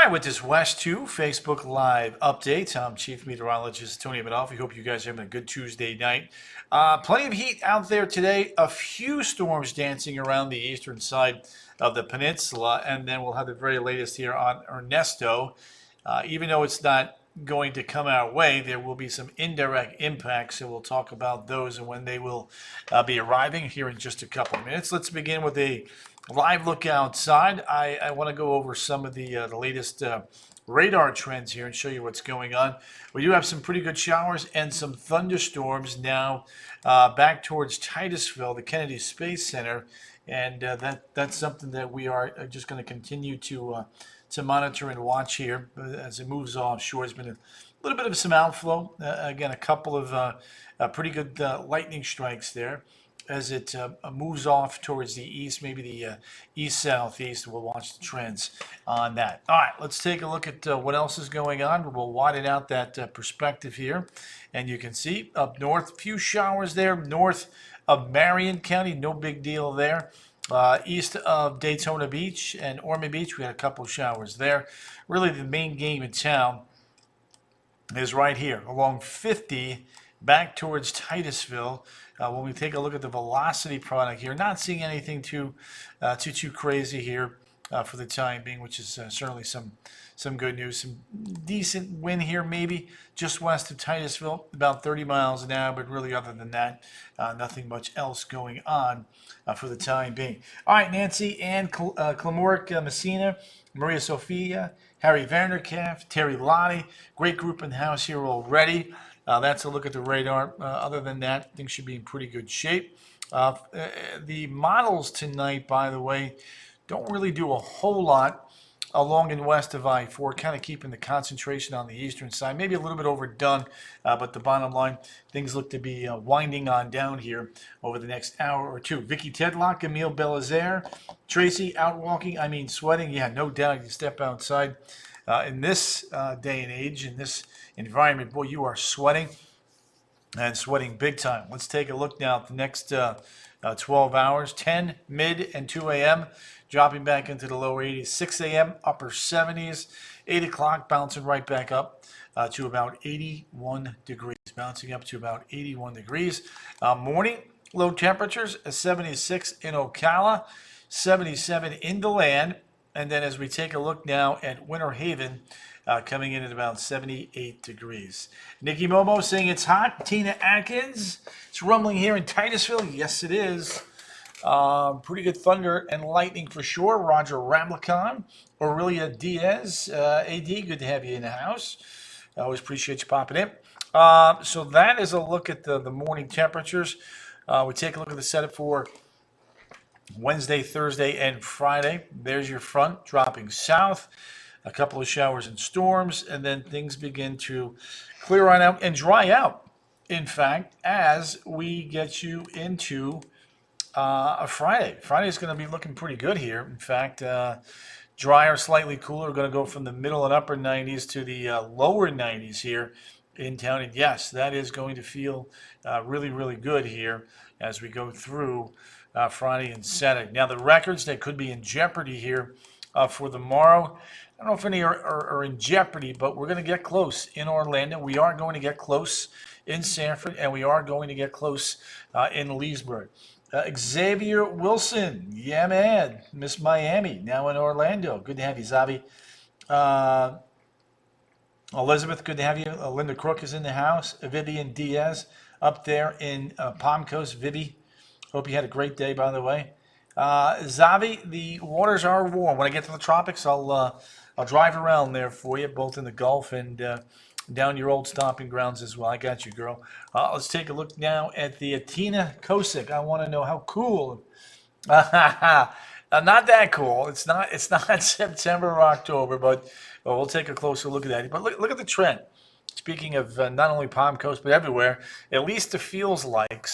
right, with this West 2 Facebook Live update, I'm Chief Meteorologist Tony Adolfi. Hope you guys are having a good Tuesday night. Plenty of heat out there today. A few storms dancing around the eastern side of the peninsula, and then we'll have the very latest here on Ernesto. Even though it's not going to come our way, there will be some indirect impacts, and we'll talk about those and when they will be arriving here in just a couple of minutes. Let's begin with a live look outside. I want to go over some of the latest radar trends here and show you what's going on. We do have some pretty good showers and some thunderstorms now back towards Titusville, the Kennedy Space Center, and that's something that we are just going to continue to monitor and watch here as it moves offshore. There's been a little bit of some outflow. Again, a couple of pretty good lightning strikes there as it moves off towards the east, maybe the east-southeast. We'll watch the trends on that. All right, let's take a look at what else is going on. We'll widen out that perspective here, and you can see up north, few showers there, north of Marion County, no big deal there. East of Daytona Beach and Ormond Beach, we had a couple of showers there. Really, the main game in town is right here along 50 back towards Titusville. When we take a look at the velocity product here, not seeing anything too crazy here for the time being, which is certainly some good news. Some decent wind here, maybe just west of Titusville, about 30 miles an hour, but really other than that, nothing much else going on for the time being. All right, Nancy Ann Clamoric Messina, Maria Sophia, Harry Vanderkaff, Terry Lottie, great group in the house here already. That's a look at the radar. Other than that, things should be in pretty good shape. The models tonight, by the way, don't really do a whole lot along and west of I-4, kind of keeping the concentration on the eastern side. Maybe a little bit overdone, but the bottom line, things look to be winding on down here over the next hour or two. Vicky Tedlock, Emile Belizaire, Tracy out walking, sweating. Yeah, no doubt you step outside. In this day and age, in this environment, boy, you are sweating and sweating big time. Let's take a look now at the next 12 hours, 10, mid, and 2 a.m., dropping back into the lower 80s, 6 a.m., upper 70s, 8 o'clock, bouncing right back up to about 81 degrees, bouncing up to about 81 degrees. Morning, low temperatures, 76 in Ocala, 77 in DeLand, and then as we take a look now at Winter Haven, coming in at about 78 degrees. Nikki Momo saying it's hot. Tina Atkins, it's rumbling here in Titusville. Yes, it is. Pretty good thunder and lightning for sure. Roger Ramlicon, Aurelia Diaz, AD, good to have you in the house. I always appreciate you popping in. So that is a look at the morning temperatures. We take a look at the setup for Wednesday, Thursday, and Friday. There's your front dropping south. A couple of showers and storms, and then things begin to clear on out and dry out, in fact, as we get you into a Friday. Friday is going to be looking pretty good here. In fact, drier, slightly cooler. We're going to go from the middle and upper 90s to the lower 90s here in town. And yes, that is going to feel really, really good here as we go through Friday and Saturday. Now, the records that could be in jeopardy here for the morrow, I don't know if any are in jeopardy, but we're going to get close in Orlando. We are going to get close in Sanford, and we are going to get close in Leesburg. Xavier Wilson, yeah, man, Miss Miami, now in Orlando. Good to have you, Zabi. Elizabeth, good to have you. Linda Crook is in the house. Vivian Diaz up there in Palm Coast. Vivi, hope you had a great day, by the way. Zavi, the waters are warm. When I get to the tropics, I'll drive around there for you, both in the Gulf and down your old stomping grounds as well. I got you, girl. Let's take a look now at the Tina Kosick. I want to know how cool. Not that cool. It's not September or October, but we'll take a closer look at that. But look at the trend. Speaking of not only Palm Coast, but everywhere, at least it feels like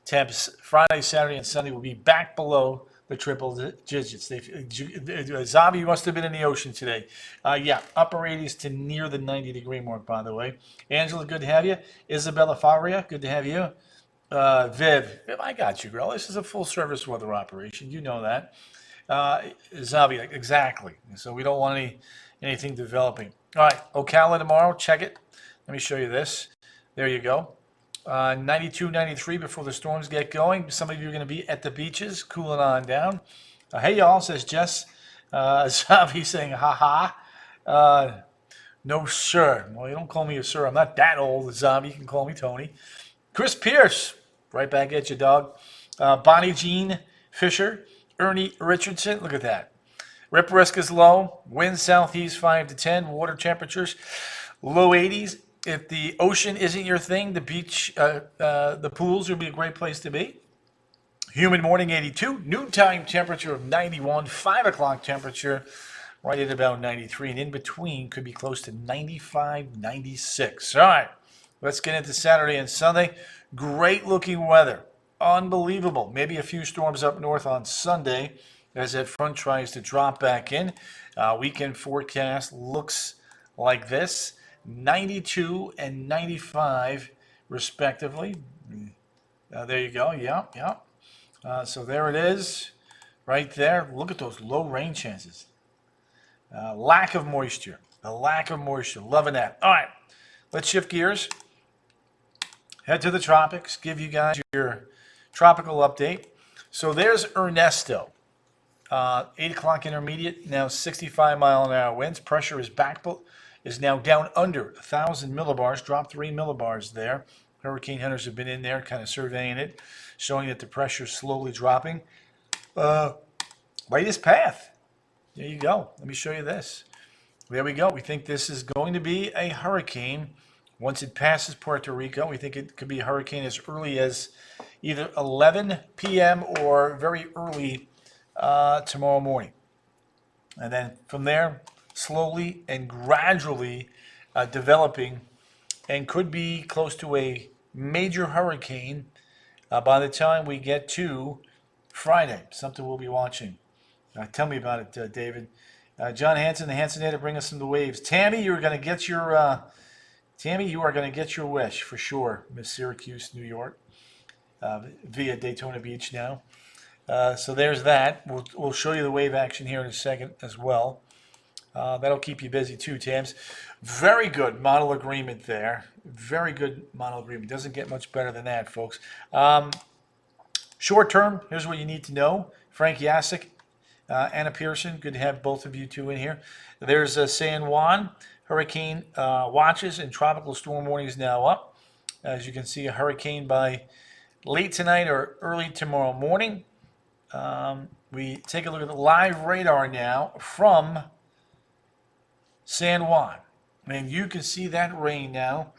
temps Friday, Saturday, and Sunday will be back below the triple digits. Zabi, you must have been in the ocean today. Yeah, upper 80s to near the 90-degree mark, by the way. Angela, good to have you. Isabella Faria, good to have you. Viv, I got you, girl. This is a full-service weather operation. You know that. Uh, Zombie, exactly. So we don't want anything developing. All right, Ocala tomorrow. Check it. Let me show you this. There you go. 92, 93 before the storms get going. Some of you are going to be at the beaches, cooling on down. Hey, y'all, says Jess. Zombie saying, ha ha. No, sir. Well, you don't call me a sir. I'm not that old, Zombie. You can call me Tony. Chris Pierce, right back at you, dog. Bonnie Jean Fisher, Ernie Richardson. Look at that. Rip risk is low. Wind southeast 5 to 10. Water temperatures low 80s. If the ocean isn't your thing, the beach, the pools would be a great place to be. Humid morning 82. Noontime temperature of 91. 5 o'clock temperature right at about 93. And in between could be close to 95, 96. All right. Let's get into Saturday and Sunday. Great looking weather. Unbelievable. Maybe a few storms up north on Sunday as that front tries to drop back in. Weekend forecast looks like this: 92 and 95 respectively. There you go. Yeah, yeah. So there it is right there. Look at those low rain chances. Lack of moisture. The lack of moisture. Loving that. All right. Let's shift gears. Head to the tropics. Give you guys your tropical update. So there's Ernesto. 8 o'clock intermediate, now 65-mile-an-hour winds. Pressure is now down under 1,000 millibars, dropped 3 millibars there. Hurricane hunters have been in there kind of surveying it, showing that the pressure is slowly dropping. Latest path. There you go. Let me show you this. There we go. We think this is going to be a hurricane. Once it passes Puerto Rico, we think it could be a hurricane as early as either 11 p.m. or very early tomorrow morning. And then from there, slowly and gradually developing and could be close to a major hurricane by the time we get to Friday. Something we'll be watching. Tell me about it, David. John Hanson, the Hansonator, bring us some of the waves. Tammy, you are going to get your wish for sure, Miss Syracuse, New York, via Daytona Beach now. So there's that. We'll show you the wave action here in a second as well. That'll keep you busy too, Tams. Very good model agreement there. Very good model agreement. Doesn't get much better than that, folks. Short term, here's what you need to know. Frank Yasik, Anna Pearson, good to have both of you two in here. There's San Juan. Hurricane watches and tropical storm warnings now up. As you can see, a hurricane by late tonight or early tomorrow morning. We take a look at the live radar now from San Juan. And you can see that rain now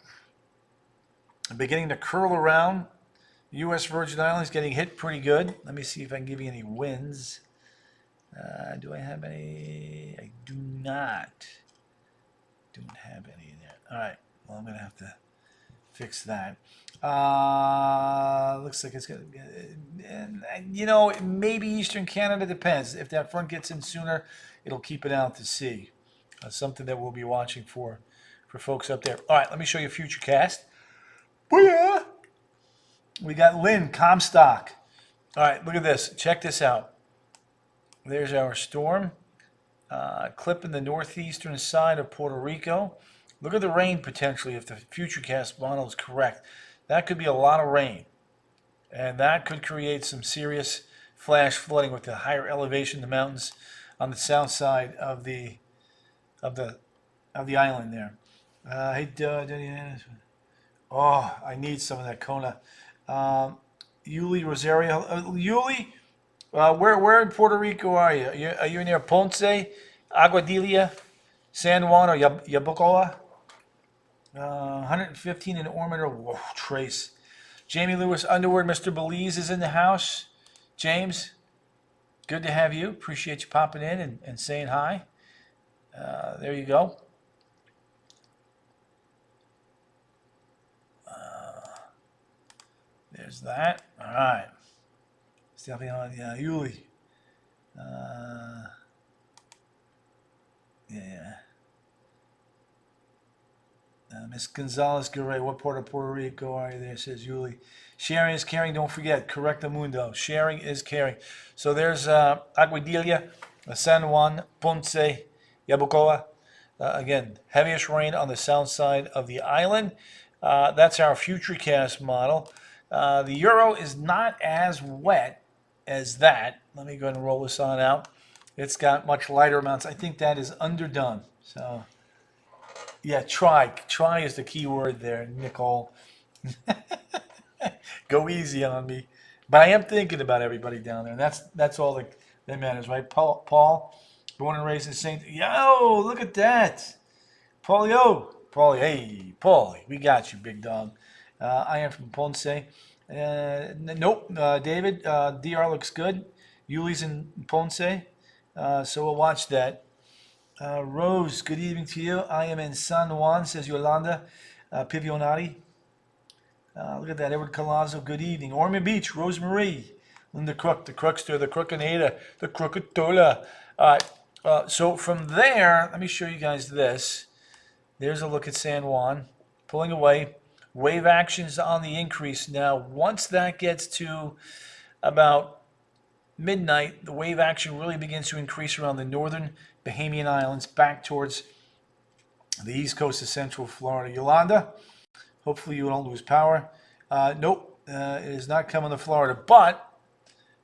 beginning to curl around. U.S. Virgin Islands getting hit pretty good. Let me see if I can give you any winds. Do I have any? I do not. Don't have any in there. All right. Well, I'm going to have to fix that. Looks like it's going to, maybe Eastern Canada, depends. If that front gets in sooner, it'll keep it out to sea. Something that we'll be watching for folks up there. All right, let me show you Futurecast. Booyah! We got Lynn, Comstock. All right, look at this. Check this out. There's our storm. Clip in the northeastern side of Puerto Rico. Look at the rain potentially if the Futurecast model is correct. That could be a lot of rain. And that could create some serious flash flooding with the higher elevation, the mountains on the south side of the island there. Hey, oh, I need some of that Kona. Yuli Rosario. Yuli, where in Puerto Rico are you? Are you near Ponce, Aguadilla, San Juan, or Yabucoa? 115 in Ormond. Whoa, Trace. Jamie Lewis Underwood, Mr. Belize is in the house. James, good to have you. Appreciate you popping in and saying hi. There you go. There's that. All right. Stephanie on Yuli. Yeah. Miss Gonzalez Garay, what part of Puerto Rico are you there? Says Yuli. Sharing is caring. Don't forget. Correctamundo. Sharing is caring. So there's Aguadilla, San Juan, Ponce, Yabucoa. Again, heaviest rain on the south side of the island. That's our Futurecast model. The Euro is not as wet as that. Let me go ahead and roll this on out. It's got much lighter amounts. I think that is underdone. So, yeah, try. Try is the key word there, Nicole. Go easy on me. But I am thinking about everybody down there. And that's all that matters, right? Paul, born and raised in St. Yo, look at that. Paulio. Paulie, hey, Paulie, we got you, big dog. I am from Ponce. Nope, David, DR looks good. Yuli's in Ponce, so we'll watch that. Rose, good evening to you. I am in San Juan, says Yolanda Pivionati. Look at that, Edward Colazo, good evening. Ormond Beach, Rosemarie. Linda Crook, the Crookster, the Crookinada, the Crookatola. All right, so from there, let me show you guys this. There's a look at San Juan, pulling away. Wave action's on the increase now. Once that gets to about midnight, the wave action really begins to increase around the northern Bahamian Islands, back towards the east coast of central Florida. Yolanda, hopefully you don't lose power. Nope, it is not coming to Florida, but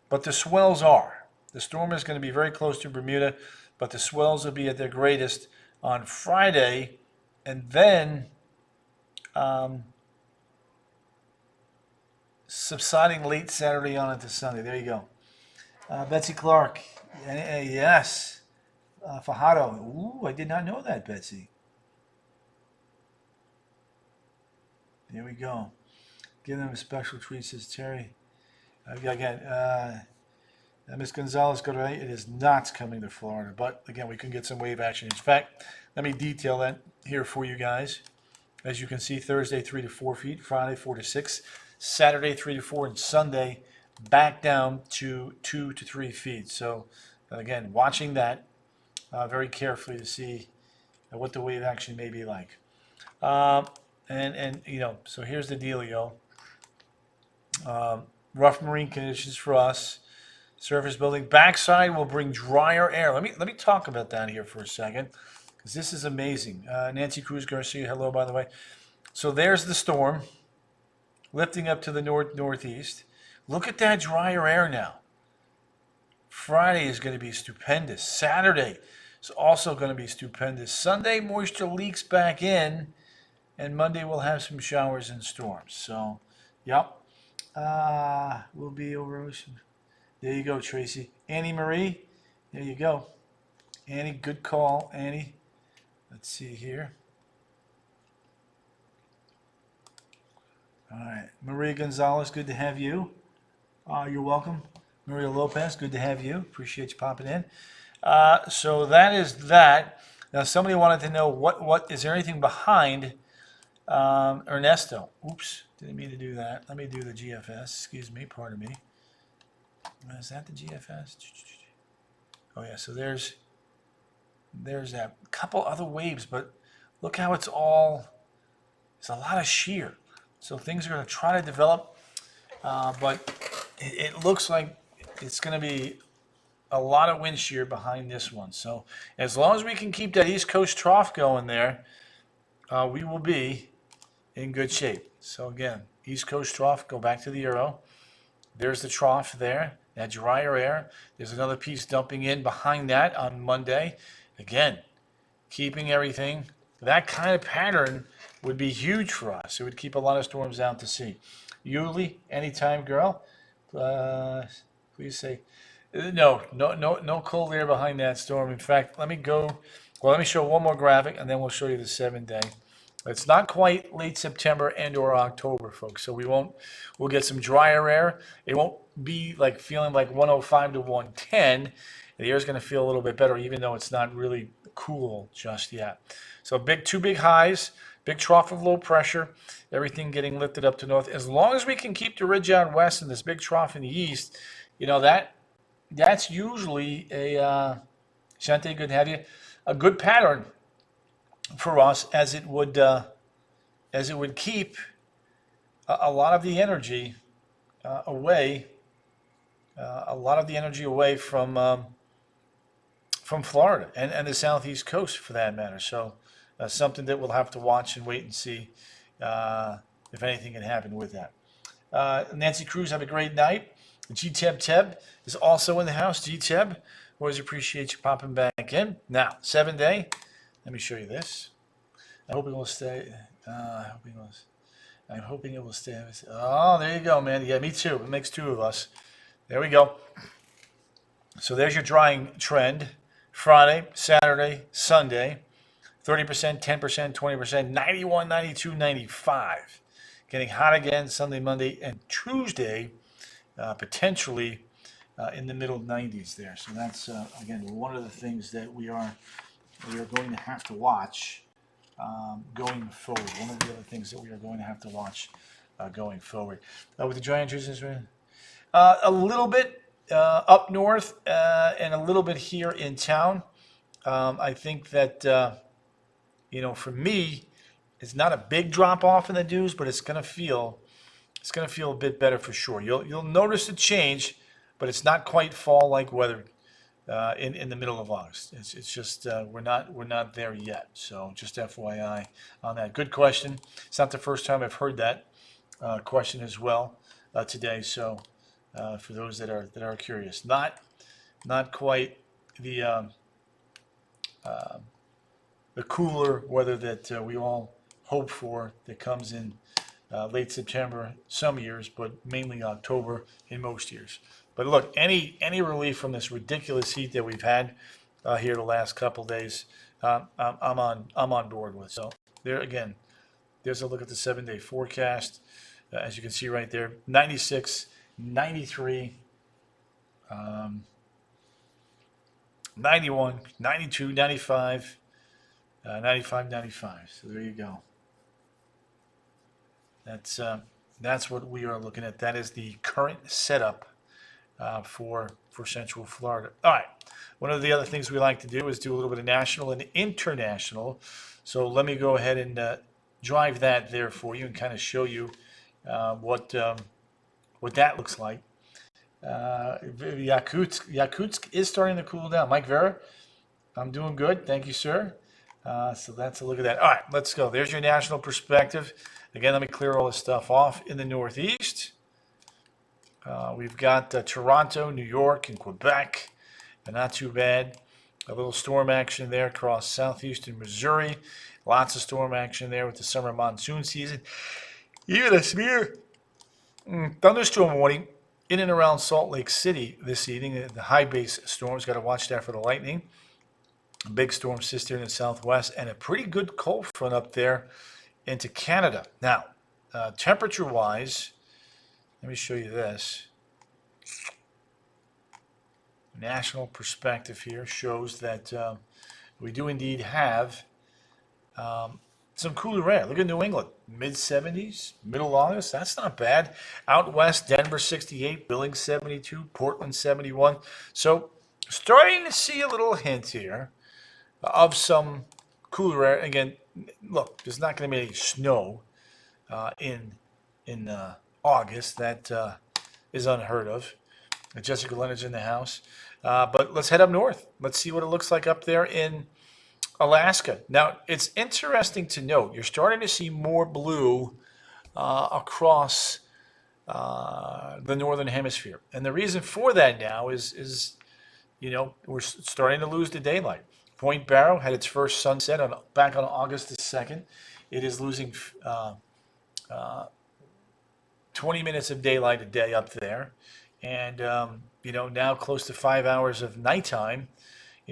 the swells are. The storm is going to be very close to Bermuda, but the swells will be at their greatest on Friday, and then subsiding late Saturday on into Sunday. There you go. Betsy Clark, yes. Fajardo, ooh, I did not know that, Betsy. There we go. Give them a special treat, says Terry. Again, Miss Gonzalez got it right. It is not coming to Florida, but again, we can get some wave action. In fact, let me detail that here for you guys. As you can see, Thursday 3 to 4 feet, Friday 4 to 6, Saturday 3 to 4, and Sunday back down to 2 to 3 feet. So again, watching that very carefully to see what the wave action may be like. And you know, so here's the dealio. Rough marine conditions for us. Surface building. Backside will bring drier air. Let me talk about that here for a second, because this is amazing. Nancy Cruz Garcia, hello, by the way. So there's the storm lifting up to the northeast. Look at that drier air now. Friday is going to be stupendous. Saturday is also going to be stupendous. Sunday, moisture leaks back in, and Monday we'll have some showers and storms. So, yep. We'll be over ocean. There you go, Tracy. Annie Marie, there you go. Annie, good call, Annie. Let's see here. All right, Maria Gonzalez, good to have you. You're welcome. Maria Lopez, good to have you. Appreciate you popping in. So that is that. Now, somebody wanted to know what is there anything behind Ernesto? Oops, didn't mean to do that. Let me do the GFS. Excuse me, pardon me. Is that the GFS? Oh yeah, so there's that couple other waves, but look how it's a lot of shear. So things are going to try to develop, but it looks like it's going to be a lot of wind shear behind this one. So as long as we can keep that East Coast trough going there, we will be in good shape. So again, East Coast trough, go back to the Euro. There's the trough there, that drier air. There's another piece dumping in behind that on Monday. Again, keeping everything. That kind of pattern would be huge for us. It would keep a lot of storms out to sea. Yuli, anytime, girl. Please say, no cold air behind that storm. In fact, let me show one more graphic, and then we'll show you the 7-day. It's not quite late September and or October, folks. So we'll get some drier air. It won't be like feeling like 105 to 110. The air is going to feel a little bit better, even though it's not really cool just yet. So two big highs, big trough of low pressure, everything getting lifted up to north. As long as we can keep the ridge out west and this big trough in the east, you know, that's usually Shante, good to have you, a good pattern for us, as it would as it would keep a lot of the energy away, from Florida and the southeast coast for that matter. So something that we'll have to watch and wait and see if anything can happen with that. Nancy Cruz, have a great night. G-Teb Teb is also in the house. G-Teb, always appreciate you popping back in. Now, 7-day. Let me show you this. I'm hoping it will stay. I'm hoping it will stay. Oh, there you go, man. Yeah, me too. It makes two of us. There we go. So there's your drying trend. Friday, Saturday, Sunday. 30%, 10%, 20%, 91, 92, 95. Getting hot again Sunday, Monday, and Tuesday, potentially in the middle 90s there. So that's, again, one of the things that we are going to have to watch going forward. One of the other things that we are going to have to watch going forward. With the Giant Juices, a little bit up north and a little bit here in town. I think that, for me, it's not a big drop off in the dews, but it's going to feel a bit better for sure. You'll notice a change, but it's not quite fall like weather in the middle of August. It's just we're not there yet. So just FYI on that. Good question. It's not the first time I've heard that question as well today. So for those that are curious, not quite the cooler weather that we all hope for that comes in late September some years, but mainly October in most years. But look, any relief from this ridiculous heat that we've had here the last couple days, I'm on board with. So there again, there's a look at the 7-day forecast. As you can see right there, 96, 93, 91, 92, 95, 95, 95. So there you go. That's what we are looking at. That is the current setup for Central Florida. All right. One of the other things we like to do is do a little bit of national and international. So let me go ahead and drive that there for you and kind of show you what that looks like. Yakutsk is starting to cool down. Mike Vera, I'm doing good. Thank you, sir. So that's a look at that. All right, let's go. There's your national perspective. Again, let me clear all this stuff off. In the Northeast, we've got Toronto, New York, and Quebec. Not too bad. A little storm action there across southeastern Missouri. Lots of storm action there with the summer monsoon season. Even a severe thunderstorm warning in and around Salt Lake City this evening. The high base storms, got to watch that for the lightning. A big storm system in the southwest, and a pretty good cold front up there into Canada. Now, temperature-wise, let me show you this. National perspective here shows that we do indeed have some cooler air. Look at New England, mid-70s, middle August. That's not bad. Out west, Denver 68, Billings 72, Portland 71. So starting to see a little hint here of some cooler air. Again, look, there's not going to be any snow in August. That is unheard of. Jessica Leonard's in the house. But let's head up north. Let's see what it looks like up there in Alaska. Now, it's interesting to note, you're starting to see more blue across the northern hemisphere. And the reason for that now is we're starting to lose the daylight. Point Barrow had its first sunset back on August the 2nd. It is losing 20 minutes of daylight a day up there. And, now close to 5 hours of nighttime.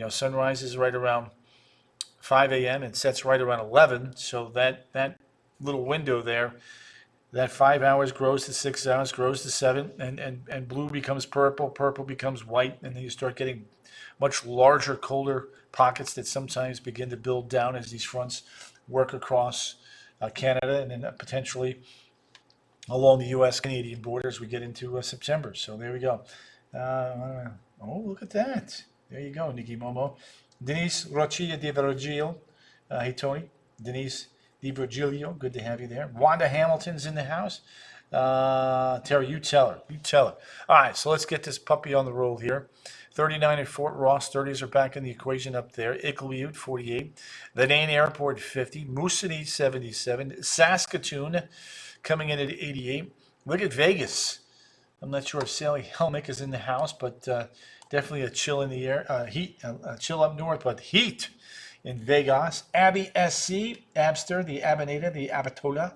Sunrise is right around 5 a.m. and sets right around 11. So that little window there, that 5 hours grows to 6 hours, grows to 7, and blue becomes purple, purple becomes white, and then you start getting much larger, colder pockets that sometimes begin to build down as these fronts work across Canada and then potentially along the U.S.-Canadian border as we get into September. So there we go. Look at that. There you go, Nikki Momo. Denise Rochilla de Vergil. Hey, Tony. Denise Di Virgilio, good to have you there. Wanda Hamilton's in the house. Terry, you tell her. You tell her. All right, so let's get this puppy on the roll here. 39 at Fort Ross. 30s are back in the equation up there. Iqaluit, 48. The Dane Airport, 50. Moosonee, 77. Saskatoon coming in at 88. Look at Vegas. I'm not sure if Sally Helmick is in the house, but definitely a chill in the air. A chill up north, but heat in Vegas. Abby SC, Abster, the Abinata, the Abitola.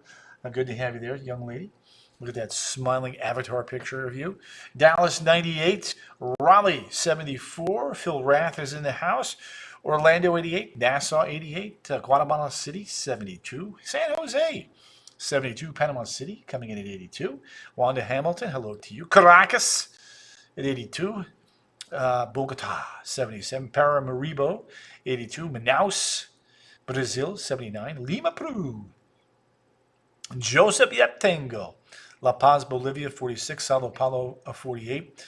Good to have you there, young lady. Look at that smiling avatar picture of you. Dallas 98, Raleigh 74. Phil Rath is in the house. Orlando 88, Nassau 88, Guatemala City 72, San Jose 72, Panama City coming in at 82. Wanda Hamilton, hello to you. Caracas at 82. Bogota 77. Paramaribo 82. Manaus, Brazil 79. Lima, Peru. Joseph Yatengo, La Paz, Bolivia 46. Sao Paulo 48.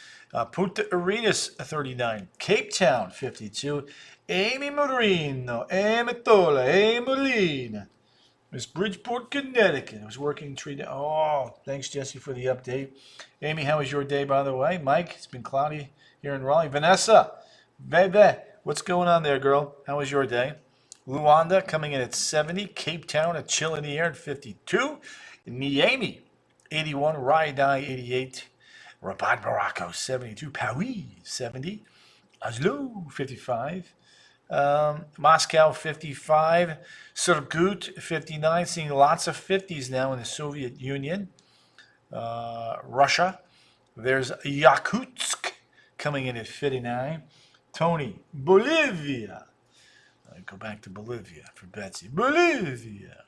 Punta Arenas 39. Cape Town 52. Amy Marino, Amatola, Molina. Miss Bridgeport, Connecticut. I was working tree. Oh, thanks, Jesse, for the update. Amy, how was your day, by the way? Mike, it's been cloudy here in Raleigh. Vanessa, baby, what's going on there, girl? How was your day? Luanda coming in at 70. Cape Town, a chill in the air at 52. Miami, 81. Raidai, 88. Rabat, Morocco, 72. Paris, 70. Oslo, 55. Moscow 55, Surgut 59, seeing lots of 50s now in the Soviet Union. Russia, there's Yakutsk coming in at 59. Tony, Bolivia. I go back to Bolivia for Betsy. Bolivia.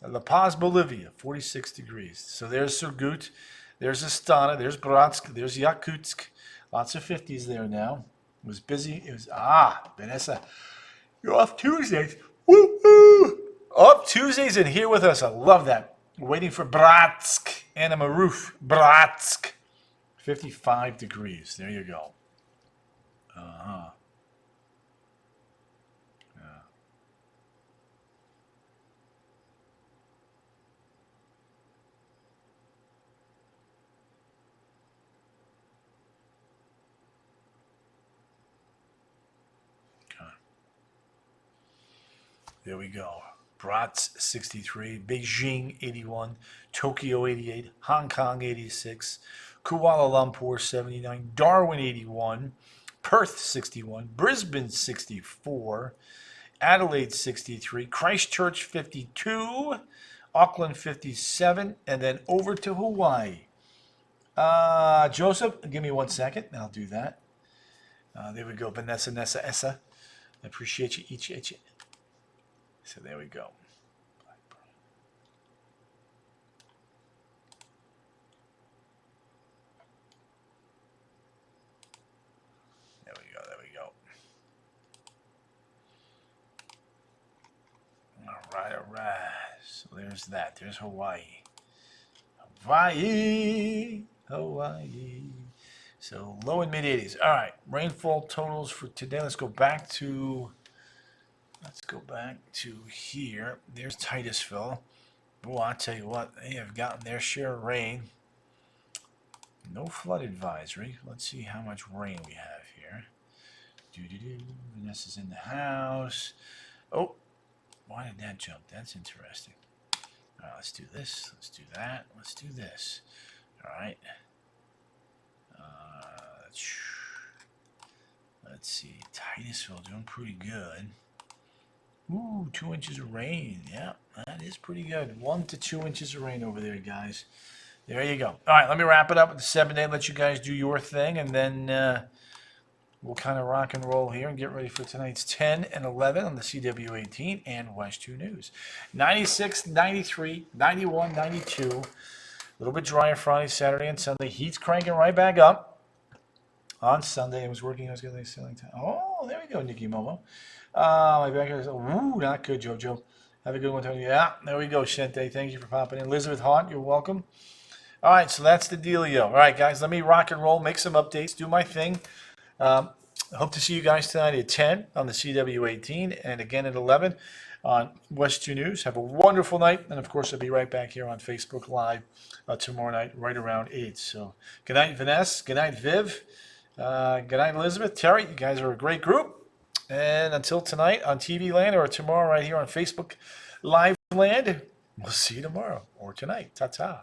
La Paz, Bolivia, 46 degrees. So there's Surgut, there's Astana, there's Bratsk, there's Yakutsk. Lots of 50s there now. It was busy. It was, Vanessa, you're off Tuesdays. Woo-hoo! Off Tuesdays and here with us. I love that. Waiting for Bratsk. Anna Maroof. Bratsk. 55 degrees. There you go. Uh-huh. Yeah. Okay. There we go. Bratz 63, Beijing 81, Tokyo 88, Hong Kong 86, Kuala Lumpur 79, Darwin 81, Perth 61, Brisbane 64, Adelaide 63, Christchurch 52, Auckland 57, and then over to Hawaii. Joseph, give me 1 second, and I'll do that. There we go, Vanessa, Nessa, Essa. I appreciate you each. So there we go. There we go. There we go. All right. All right. So there's that. There's Hawaii. Hawaii. Hawaii. So low and mid 80s. All right. Rainfall totals for today. Let's go back to here. There's Titusville. Boy, I tell you what, they have gotten their share of rain. No flood advisory. Let's see how much rain we have here. Vanessa's in the house. Oh, why did that jump? That's interesting. All right, let's do this. Let's do that. Let's do this. All right. Let's see. Titusville doing pretty good. Ooh, 2 inches of rain. Yeah, that is pretty good. 1 to 2 inches of rain over there, guys. There you go. All right, let me wrap it up with the 7-day. Let you guys do your thing, and then we'll kind of rock and roll here and get ready for tonight's 10 and 11 on the CW18 and West 2 News. 96, 93, 91, 92. A little bit drier Friday, Saturday, and Sunday. Heat's cranking right back up. On Sunday, I was working. I was getting selling time. Oh, there we go, Nikki Momo. My backyard is, ooh, not good, JoJo. Have a good one, Tony. Yeah, there we go, Shente. Thank you for popping in. Elizabeth Haunt, you're welcome. All right, so that's the dealio. All right, guys, let me rock and roll, make some updates, do my thing. I hope to see you guys tonight at 10 on the CW18 and again at 11 on West 2 News. Have a wonderful night. And of course, I'll be right back here on Facebook Live tomorrow night, right around 8. So good night, Vanessa. Good night, Viv. Good night, Elizabeth. Terry, you guys are a great group. And until tonight on TV Land or tomorrow right here on Facebook Live Land, we'll see you tomorrow or tonight. Ta ta.